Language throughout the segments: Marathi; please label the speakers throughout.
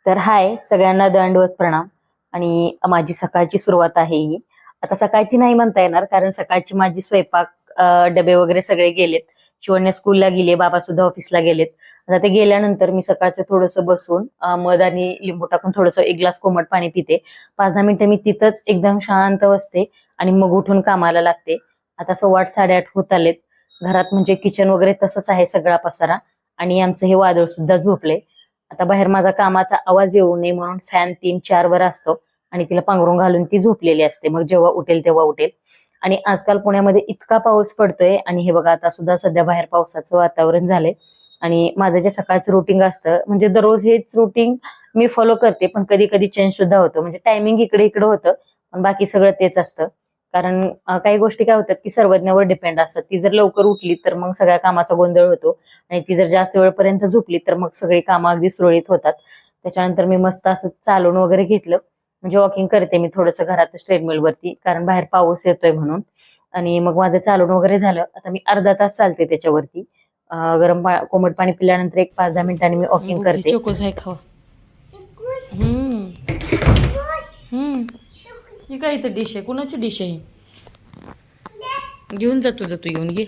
Speaker 1: तर हाय सगळ्यांना दंडवत प्रणाम. आणि माझी सकाळची सुरुवात आहे ही. आता सकाळची नाही म्हणता येणार कारण सकाळची माझी स्वयंपाक डबे वगैरे सगळे गेलेत. शिवण्या स्कूलला गेले, बाबा सुद्धा ऑफिसला गेलेत. आता ते गेल्यानंतर मी सकाळचं थोडंसं बसून मध आणि लिंबू टाकून थोडंसं एक ग्लास कोमट पाणी पिते. 5-10 मिनिटं मी तिथंच एकदम शांत बसते आणि मग उठून कामाला लागते. आता 7:15 8:30 होत आलेत. घरात म्हणजे किचन वगैरे तसंच आहे सगळा पसारा. आणि आमचं हे वादळ सुद्धा झोपले. आता बाहेर माझा कामाचा आवाज येऊ नये म्हणून फॅन 3-4 वर असतो आणि तिला पांघरून घालून ती झोपलेली असते. मग जेव्हा उठेल तेव्हा उठेल. आणि आजकाल पुण्यामध्ये इतका पाऊस पडतोय आणि हे बघा आता सुद्धा सध्या बाहेर पावसाचं वातावरण झालंय. आणि माझं जे सकाळचं रुटीन असतं म्हणजे दररोज हेच रुटीन मी फॉलो करते, पण कधी कधी चेंज सुद्धा होतं. म्हणजे टायमिंग इकडे इकडे होतं पण बाकी सगळं तेच असतं. कारण काही गोष्टी काय होतात की सर्वज्ञावर डिपेंड असतात. ती जर लवकर उठली तर मग सगळ्या कामाचा गोंधळ होतो आणि ती जर जास्त वेळपर्यंत झोपली तर मग सगळी कामं अगदी सुरळीत होतात. त्याच्यानंतर मी मस्त असं चालून वगैरे घेतलं. म्हणजे वॉकिंग करते मी थोडंसं घरातच ट्रेडमिल वरती कारण बाहेर पाऊस येतोय म्हणून. आणि मग माझं चालून वगैरे झालं. आता मी अर्धा तास चालते त्याच्यावरती. कोमट पाणी पिल्यानंतर एक 5-10 मिनिटांनी मी वॉकिंग करते.
Speaker 2: चोकोज आहे खावा. ही काय इथं डिश आहे? कुणाची डिश आहे? घेऊन जा तुझं, तू येऊन घे.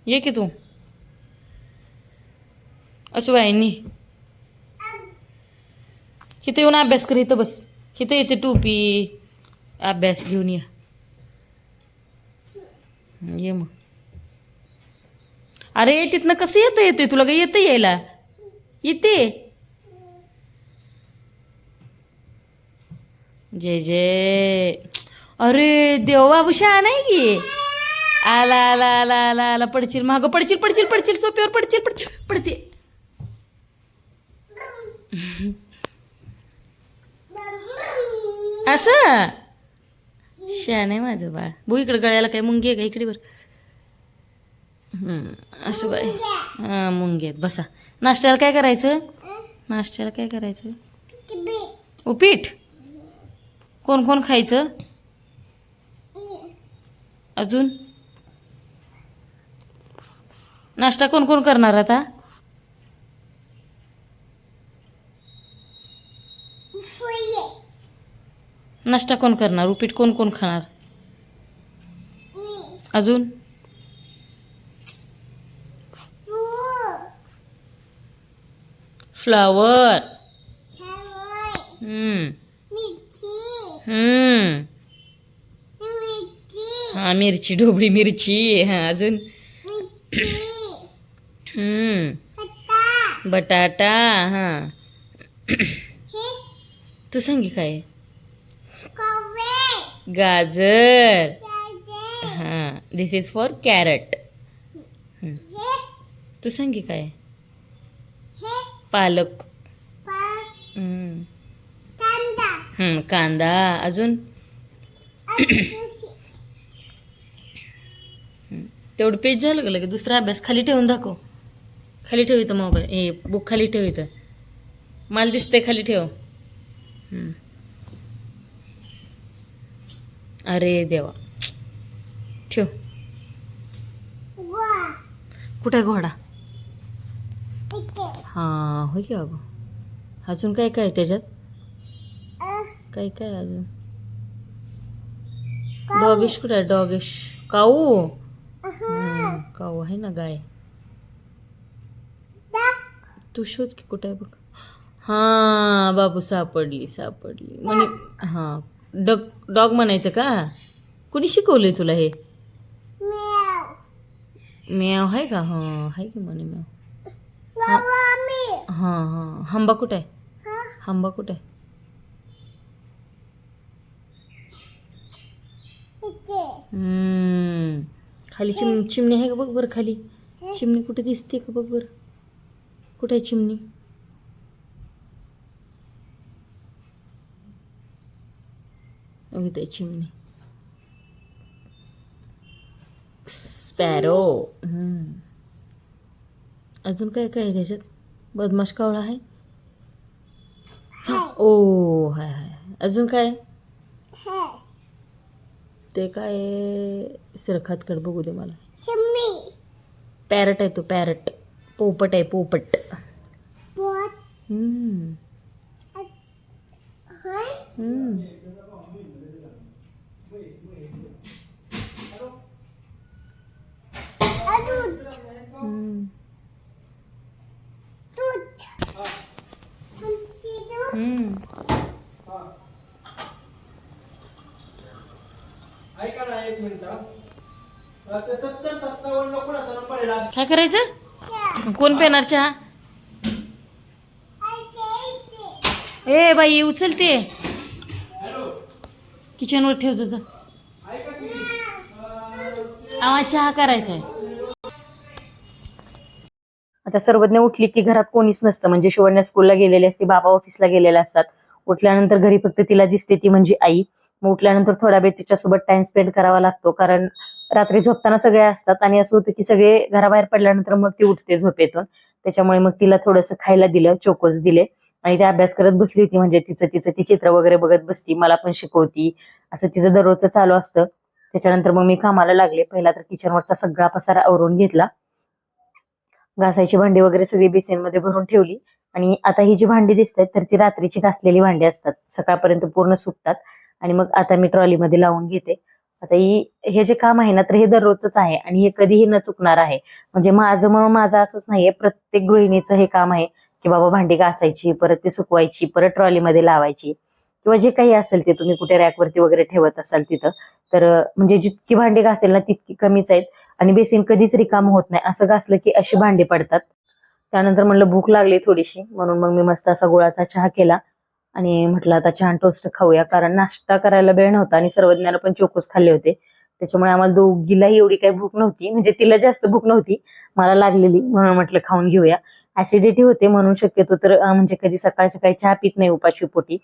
Speaker 2: ये की तू असं वाईनी इथं येऊन अभ्यास कर. इथं बस. इथं येते टोपी. अभ्यास घेऊन ये मग. अरे तिथनं कसं येते तुला? काय येतं यायला? येते. जे जे. अरे देव बाबू शहा नाही की. आला आला आला आला आला. पडशील मागं, पडशील पडशील पडशील सोप्यावर पडशील पडते. असं शहा नाही माझं बाळ. बो इकडे गळ्याला काय मुंगी का? इकडे बर. असं बाय. हा मुंग्यात बसा. नाश्त्याला काय करायचं? नाश्त्याला काय करायचं? उपीट. कोण कोण खायचं? अजून नाश्ता कोण कोण करणार आता? नाश्ता कोण करणार? उपीट कोण कोण खाणार? अजून फ्लावर. हा मिरची, ढोबळी मिरची. हा अजून बटाटा. हा तू सांगी काय? गाजर. हा दिस इज फॉर कॅरट. तू सांगी काय? पालक. कांदा. अजून तेवढं पेज झालं का? लगे दुसरा अभ्यास खाली ठेवून दाखव. खाली ठेव इथं मोबाईल. ए बुक खाली ठेव इथं. मला दिसतंय खाली ठेव. अरे देवा. ठेव. कुठे आहे घोडा? हा होय की अगं. अजून काय काय त्याच्यात? काय काय अजून? डॉगिश कुठे आहे? डॉगिश. काऊ. काऊ आहे ना गाय. तू शोध की कुठे आहे बघ. हा बाबू सापडली म्हणे. हा डॉग म्हणायचं का? कुणी शिकवलंय तुला हे? म्याव आहे का? हा आहे की म्हणे म्याव. हा हा हंबा कुठे आहे? हंबा कुठे आहे? खाली चिमणी आहे का बघ बरं. खाली चिमणी कुठे दिसते का बघ बरं. कुठे आहे चिमणी? इथे चिमणी. स्पॅरो. अजून काय काय आहे त्याच्यात? बदमाश कावळा आहे. ओ हाय हाय. अजून काय? ते काय सरखात कड बघू दे मला. पॅरट आहे तो. पॅरट. पोपट आहे पोपट. हम्म.
Speaker 3: ऐका ना एक मिनिट ते 70-57 कोणाचा नंबर आहे?
Speaker 2: काय करायचं? कोण पेणार चहा? ए बाई उचलते.
Speaker 3: हॅलो
Speaker 2: किचनवर ठेव जा.
Speaker 3: ऐका की
Speaker 2: आम्हाला चहा करायचा आहे.
Speaker 1: आता सर्वज्ञ उठली की घरात कोणीच नसतं, म्हणजे शिवण्या स्कूलला गेलेली असते, बाबा ऑफिसला गेलेले असतात. उठल्यानंतर घरी फक्त तिला दिसते ती म्हणजे आई. मग उठल्यानंतर थोडा वेळ तिच्यासोबत टाइम स्पेंड करावा लागतो, कारण रात्री झोपताना सगळे असतात आणि असं होतं की सगळे घराबाहेर पडल्यानंतर मग ती उठते झोपेतून. त्याच्यामुळे मग तिला थोडंसं खायला दिलं, चोकोज दिले आणि ती अभ्यास करत बसली होती. म्हणजे तिचं तिचं ती चित्र वगैरे बघत बसती, मला पण शिकवती, असं तिचं दररोजचं चालू असतं. त्याच्यानंतर मग मी कामाला लागले. पहिला तर किचनवरचा सगळा पसारा आवरून घेतला, घासायची भांडी वगैरे सगळी बेसिनमध्ये भरून ठेवली. आणि आता ही जी भांडी दिसतात तर ती रात्रीची घासलेली भांडी असतात, सकाळपर्यंत पूर्ण सुकतात. आणि मग आता मी ट्रॉलीमध्ये लावून घेते. आता हे जे काम आहे ना तर हे दररोजच आहे आणि हे कधीही न चुकणार आहे. म्हणजे माझं म्हणून माझं असंच नाहीये, प्रत्येक गृहिणीचं हे काम आहे की बाबा भांडी घासायची, परत ती सुकवायची, परत ट्रॉलीमध्ये लावायची, किंवा जे काही असेल ते तुम्ही कुठे रॅकवरती वगैरे ठेवत असाल तिथं. तर म्हणजे जितकी भांडी घासेल ना तितकी कमीच आहेत. आणि बेसिन कधीच रिकाम होत नाही, असं घासलं की अशी भांडी पडतात. त्यानंतर म्हणलं भूक लागली थोडीशी, म्हणून मग मी मस्त असा गुळाचा चहा केला आणि म्हटलं आता छान टोस्ट खाऊया, कारण नाश्ता करायला वेळ नव्हता आणि सर्वज्ञानं पण चोकोस खाल्ले होते. त्याच्यामुळे आम्हाला दोघीलाही एवढी काही भूक नव्हती, म्हणजे तिला जास्त भूक नव्हती, मला लागलेली, म्हणून म्हटलं खाऊन घेऊया. ऍसिडिटी होते म्हणून शक्यतो तर म्हणजे कधी सकाळी सकाळी चहा पित नाही उपाशी पोटी,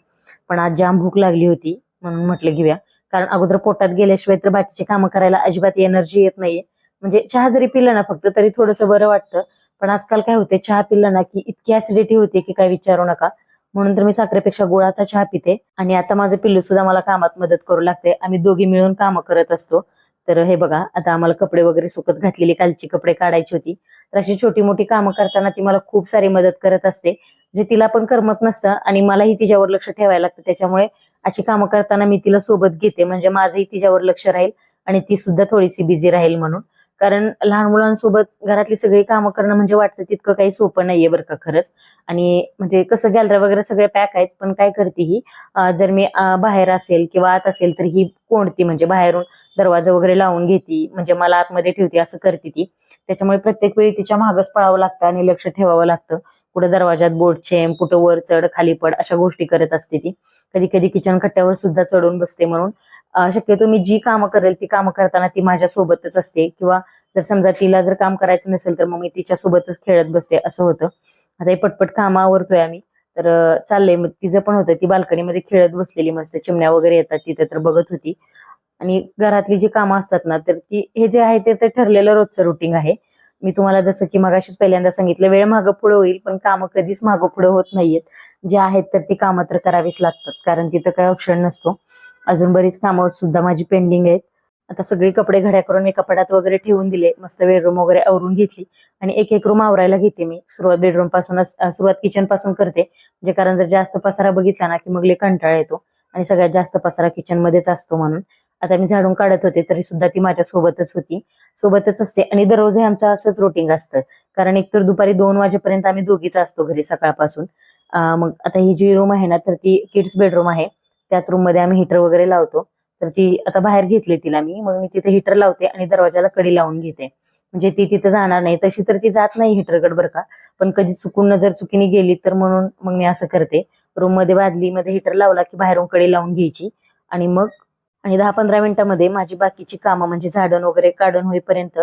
Speaker 1: पण आज जाम भूक लागली होती म्हणून म्हटलं घेऊया. कारण अगोदर पोटात गेल्याशिवाय तर बाकीचे कामं करायला अजिबात एनर्जी येत नाहीये. म्हणजे चहा जरी पिला ना फक्त तरी थोडंसं बरं वाटतं, पण आजकाल काय होते, चहा पिला ना की इतकी ऍसिडिटी होते की काय विचारू नका. म्हणून तर मी साखरेपेक्षा गुळाचा चहा पिते. आणि आता माझं पिल्लू सुद्धा मला कामात मदत करू लागते, आम्ही दोघी मिळून कामं करत असतो. तर हे बघा, आता आम्हाला कपडे वगैरे सुकत घातलेली कालची कपडे काढायची होती, तर अशी छोटी मोठी कामं करताना ती मला खूप सारी मदत करत असते. जे तिला पण करमत नसतं आणि मलाही तिच्यावर लक्ष ठेवायला लागतं. त्याच्यामुळे अशी कामं करताना मी तिला सोबत घेते, म्हणजे माझंही तिच्यावर लक्ष राहील आणि ती सुद्धा थोडीशी बिझी राहील म्हणून. कारण लहान मुलांसोबत घरातली सगळी कामं करणं म्हणजे वाटतं तितकं काही सोपं नाहीये बरं का खरंच. आणि म्हणजे कसं गॅलऱ्या वगैरे सगळे पॅक आहेत, पण काय करते ही, जर मी बाहेर असेल किंवा आत असेल तर ही कोणती म्हणजे बाहेरून दरवाजा वगैरे लावून घेते, म्हणजे मला आतमध्ये ठेवते, असं करते ती. त्याच्यामुळे प्रत्येक वेळी तिच्या मागच पळावं लागतं आणि लक्ष ठेवावं लागतं. कुठं दरवाजात बोट छेम, कुठं वर चढ खाली पड, अशा गोष्टी करत असते ती. कधी कधी किचन कट्ट्यावर सुद्धा चढून बसते. म्हणून शक्यतो मी जी कामं करेल ती कामं करताना ती माझ्या सोबतच असते, किंवा जर समजा तिला जर काम करायचं नसेल तर मग मी तिच्या सोबतच खेळत बसते, असं होतं. आता हे पटपट कामं आवरतोय आम्ही, तर चाललंय. मग तिचं पण होतं, ती बाल्कनीमध्ये खेळत बसलेली, मस्त चिमण्या वगैरे येतात तिथे तर बघत होती. आणि घरातली जी कामं असतात ना तर ती हे जे आहे ते ठरलेलं रोजचं रुटीन आहे. मी तुम्हाला जसं की मगाशीच पहिल्यांदा सांगितलं, वेळ मागं पुढे होईल पण कामं कधीच मागं पुढे होत नाहीयेत. जे आहेत तर ती कामं तर करावीच लागतात, कारण तिथं काही ऑप्शन नसतो. अजून बरीच कामं सुद्धा माझी पेंडिंग आहेत. आता सगळी कपडे घड्या करून मी कपाटात वगैरे ठेवून दिले, मस्त बेडरूम वगैरे आवरून घेतली आणि एक एक रूम आवरायला घेते मी. सुरुवात बेडरूम पासूनच, सुरुवात किचन पासून करते, म्हणजे कारण जर जास्त पसारा बघितला ना की मग लय कंटाळा येतो आणि सगळ्यात जास्त पसारा किचन मध्येच असतो. म्हणून आता मी झाडून काढत होते तरी सुद्धा ती माझ्या सोबतच होती, सोबतच असते. आणि दररोज हे आमचं असंच रुटीन असतं, कारण एकतर दुपारी 2 वाजेपर्यंत आम्ही दोघीच असतो घरी सकाळपासून. मग आता ही जी रूम आहे ना तर ती किड्स बेडरूम आहे, त्याच रूम मध्ये आम्ही हीटर वगैरे लावतो. तर ती आता बाहेर घेतली तिला मी, मग मी तिथे हीटर लावते आणि दरवाजाला कडी लावून घेते, म्हणजे ती तिथे जाणार नाही. तशी तर ती जात नाही हीटरकडे बरं का, पण कधी चुकून जर चुकीने गेली तर म्हणून मग मी असं करते. रूम मध्ये बादलीमध्ये हीटर लावला की बाहेरून कडी लावून घ्यायची आणि मग 10-15 मिनिटांमध्ये माझी बाकीची कामं म्हणजे झाडण वगैरे काढून होईपर्यंत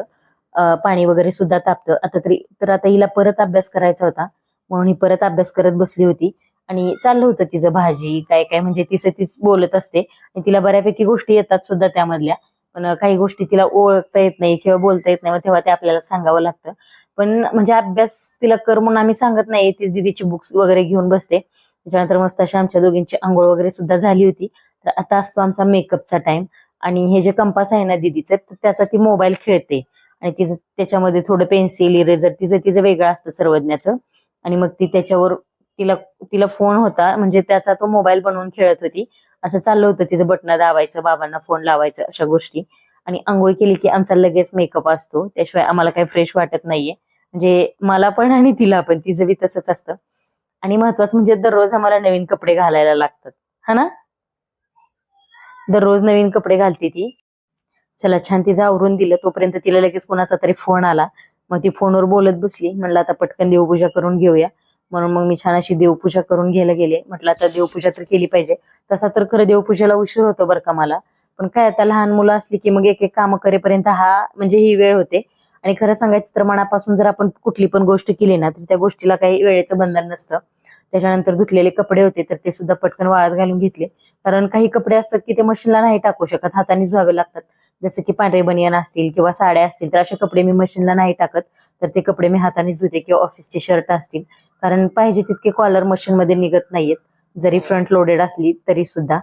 Speaker 1: पाणी वगैरे सुद्धा तापतं. आता तरी तर आता हिला परत अभ्यास करायचा होता म्हणून ही परत अभ्यास करत बसली होती आणि चाललं होतं तिचं भाजी काय काय, म्हणजे तिचं तीच बोलत असते आणि तिला बऱ्यापैकी गोष्टी येतात सुद्धा त्यामधल्या. पण काही गोष्टी तिला ओळखता येत नाही किंवा बोलता येत नाही, मग तेव्हा ते आपल्याला सांगावं लागतं. पण म्हणजे अभ्यास तिला कर म्हणून आम्ही सांगत नाही, तीच दीदीची बुक्स वगैरे घेऊन बसते. त्याच्यानंतर मस्त अशी आमच्या दोघींची आंघोळ वगैरे सुद्धा झाली होती. तर आता असतो आमचा मेकअपचा टाइम. आणि हे जे कंपास आहे ना दीदीचं, तर त्याचा ती मोबाईल खेळते आणि तिचं त्याच्यामध्ये थोडं पेन्सिल इरेजर तिचं तिचं वेगळं असतं सर्वज्ञाचं. आणि मग ती त्याच्यावर तिला तिला फोन होता म्हणजे त्याचा तो मोबाईल बनवून खेळत होती. असं चाललं होतं तिचं, बटणं दाबायचं, बाबांना फोन लावायचं, अशा गोष्टी. आणि आंघोळ केली की आमचा लगेच मेकअप असतो, त्याशिवाय आम्हाला काही फ्रेश वाटत नाहीये. म्हणजे मला पण आणि तिला पण, तिचं बी तसंच असतं. आणि महत्वाचं म्हणजे दररोज आम्हाला नवीन कपडे घालायला लागतात, हा ना. दररोज नवीन कपडे घालते ती. चला छान तिचं आवरून दिलं, तोपर्यंत तिला लगेच कोणाचा तरी फोन आला. मग ती फोनवर बोलत बसली. म्हणलं आता पटकन देवपूजा करून घेऊया. म्हणून मग मी छान अशी देवपूजा करून घ्यायला गेले. म्हटलं आता देवपूजा तर केली पाहिजे. तसा तर खरं देवपूजेला उशीर होतो बरं का मला, पण काय आता लहान मुलं असली की मग एक एक कामं करेपर्यंत म्हणजे ही वेळ होते. आणि खरं सांगायचं तर मनापासून जर आपण कुठली पण गोष्ट केली ना तर त्या गोष्टीला काही वेळेचं बंधन नसतं. त्याच्यानंतर धुतलेले कपडे होते तर ते सुद्धा पटकन वाळत घालून घेतले. कारण काही कपडे असतात की ते मशीनला नाही टाकू शकत, हातानेच धुवावे लागतात. जसे की पांढरे बनियान असतील किंवा साड्या असतील तर असे कपडे मी मशीनला नाही टाकत, तर ते कपडे मी हातानेच धुते. किंवा ऑफिसचे शर्ट असतील, कारण पाहिजे तितके कॉलर मशीन मध्ये निघत नाहीयेत, जरी फ्रंट लोडेड असली तरी सुद्धा.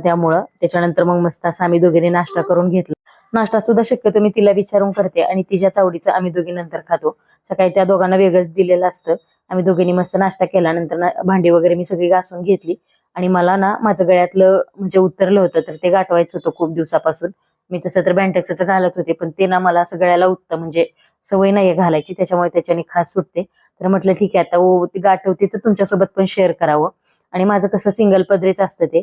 Speaker 1: त्यामुळं त्याच्यानंतर मग मस्त असं आम्ही दोघींनी नाश्ता करून घेतला. नाश्ता सुद्धा शक्यतो मी तिला विचारून करते आणि तिच्याच आवडीचं आम्ही दोघी नंतर खातो. सकाळी त्या दोघांना वेगळंच दिलेलं असतं. आम्ही दोघींनी मस्त नाश्ता केला. नंतर भांडी वगैरे मी सगळी घासून घेतली. आणि मला ना माझं गळ्यातलं म्हणजे उतरलं होतं तर ते गाठवायचं होतं खूप दिवसापासून. मी तसं तर बँटेक्सचं घालत होते, पण ते ना मला असं गळ्याला उठतं, म्हणजे सवय नाहीये घालायची, त्याच्यामुळे त्याच्याने खास सुटते. तर म्हटलं ठीक आहे आता ती गाठवते तर तुमच्यासोबत पण शेअर करावं. आणि माझं कसं सिंगल पदरीच असतं ते,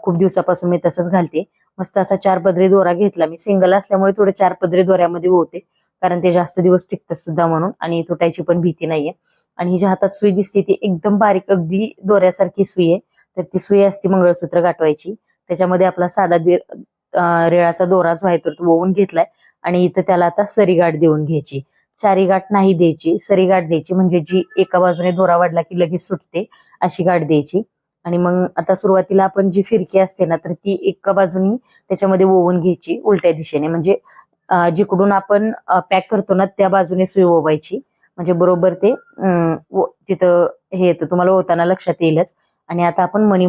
Speaker 1: खूप दिवसापासून मी तसंच घालते. मस्त असा 4 पदरी दोरा घेतला मी. सिंगल असल्यामुळे थोडं 4 पदरी दोऱ्यामध्ये होते, कारण ते जास्त दिवस टिकतं सुद्धा म्हणून, आणि तुटायची पण भीती नाहीये. आणि हिच्या हातात सुई दिसते ती एकदम बारीक अगदी दोऱ्यासारखी सुई आहे. तर ती सुई असते मंगळसूत्र गाठवायची. त्याच्यामध्ये आपला साधा रेळाचा दोरा जो आहे तो ओवून घेतलाय. आणि इथं त्याला आता सरी गाठ देऊन घ्यायची. चारी गाठ नाही द्यायची, सरी गाठ द्यायची, म्हणजे जी एका बाजूने दोरा वाढला की लगेच सुटते अशी गाठ द्यायची. आणि मग आता सुरुवातीला आपण जी फिरकी असते ना तर ती एका बाजूनी त्याच्यामध्ये ओवून घ्यायची उलट्या दिशेने, म्हणजे जिकडून आपण पॅक करतो ना त्या बाजूने सुई ओवायची. म्हणजे बरोबर ते तिथं हे येतं, तुम्हाला ओताना लक्षात येईलच. आणि आता आपण मणी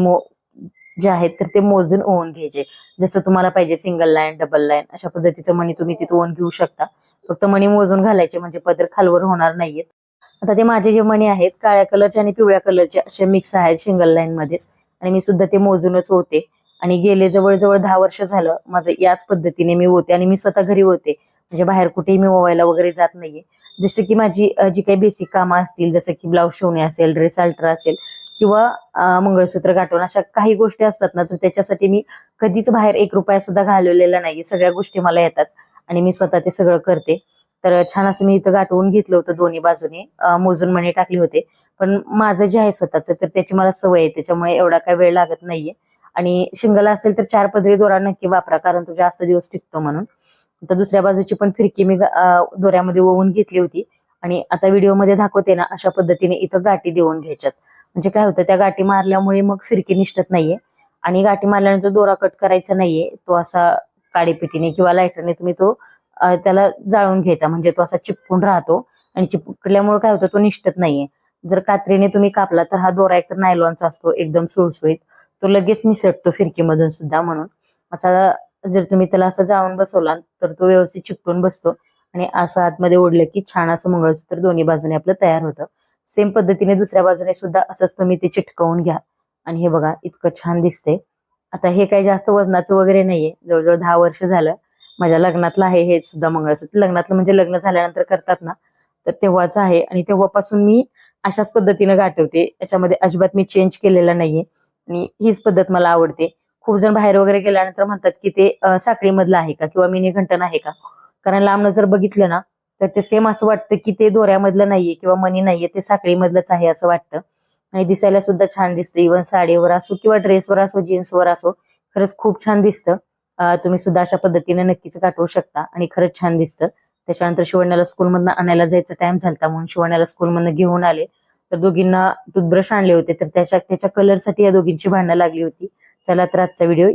Speaker 1: जे आहेत तर ते मोजून ओवून घ्यायचे. जसं तुम्हाला पाहिजे, सिंगल लाईन, डबल लाईन, अशा पद्धतीचं मणी तुम्ही तिथे ओवून घेऊ शकता. फक्त मणी मोजून घालायचे, म्हणजे पदर खालवर होणार नाहीयेत. आता ते माझे जे मणी आहेत काळ्या कलरचे आणि पिवळ्या कलरचे असे मिक्स आहेत सिंगल लाईन मध्येच. आणि मी सुद्धा ते मोजूनच होते. आणि गेले जवळजवळ 10 वर्ष झालं माझं याच पद्धतीने मी होते. आणि मी स्वतः घरी होते, म्हणजे बाहेर कुठेही मी ओवायला वगैरे जात नाहीये. जसं की माझी जी काही बेसिक कामं असतील, जसं की ब्लाऊज शिवणे असेल, ड्रेस अल्टर असेल, किंवा मंगळसूत्र गाठवण, अशा काही गोष्टी असतात ना तर त्याच्यासाठी मी कधीच बाहेर 1 रुपया सुद्धा घालवलेला नाहीये. सगळ्या गोष्टी मला येतात आणि मी स्वतः ते सगळं करते. तर छान असं मी इथं गाठवून घेतलं होतं दोन्ही बाजूने, मोजून मणी टाकले होते. पण माझं जे आहे स्वतःचं तर त्याची मला सवय आहे, त्याच्यामुळे एवढा काही वेळ लागत नाहीये. आणि शिंगल असेल तर 4 पदरी दोरा नक्की वापरा, कारण तो जास्त दिवस टिकतो म्हणून. आता दुसऱ्या बाजूची पण फिरकी मी दोऱ्यामध्ये ओवून घेतली होती. आणि आता व्हिडिओमध्ये दाखवते ना अशा पद्धतीने इथं गाठी देऊन घ्यायच्यात. म्हणजे काय होतं, त्या गाठी मारल्यामुळे मग फिरकी निष्ठत नाहीये. आणि गाठी मारल्यानंतर दोरा कट करायचा नाहीये, तो असा काडीपिटीने किंवा लायटरने तुम्ही तो त्याला जाळून घ्यायचा, म्हणजे तो असा चिपकून राहतो. आणि चिपकल्यामुळे काय होतं, तो निष्ठत नाहीये. जर कात्रीने तुम्ही कापला तर हा दोरा एकतर नायलॉनचा असतो, एकदम सुळसुळीत, तो लगेच निसटतो फिरकीमधून सुद्धा. म्हणून असा जर तुम्ही त्याला असं जाळून बसवला तर तो व्यवस्थित चिकटून बसतो. आणि असं आतमध्ये ओढलं की छान असं मंगळसूत्र दोन्ही बाजूने आपलं तयार होतं. सेम पद्धतीने दुसऱ्या बाजूने सुद्धा असंच तुम्ही ते चिटकवून घ्या. आणि हे बघा इतकं छान दिसतंय. आता हे काही जास्त वजनाचं वगैरे नाहीये, जवळजवळ 10 वर्ष झालं. माझ्या लग्नातलं आहे हे सुद्धा मंगळसूत्र. लग्नातलं म्हणजे लग्न झाल्यानंतर करतात ना, तर तेव्हाच आहे. आणि तेव्हापासून मी अशाच पद्धतीने गाठवते, याच्यामध्ये अजिबात मी चेंज केलेला नाहीये. आणि हीच पद्धत मला आवडते. खूप जण बाहेर वगैरे गेल्यानंतर म्हणतात की ते साखळीमधलं आहे का किंवा मिनी घंटन आहे का, कारण लांबनं जर बघितलं ना तर ते सेम असं वाटतं की ते दोऱ्यामधलं नाहीये किंवा मणी नाहीये, ते साखळीमधलंच आहे असं वाटतं. आणि दिसायला सुद्धा छान दिसतं. इव्हन साडीवर असो किंवा ड्रेसवर असो, जीन्सवर असो, खरंच खूप छान दिसतं. तुम्ही सुद्धा अशा पद्धतीने नक्कीच गाठवू शकता आणि खरंच छान दिसतं. त्याच्यानंतर शिवण्याला स्कूलमधनं आणायला जायचा टाइम झालता, म्हणून शिवण्याला स्कूलमधनं घेऊन आले. तर दोघींना टूथब्रश आणले होते, तर त्याच्या कलरसाठी या दोघींची भांडणं लागली होती. चला तर आजचा व्हिडिओ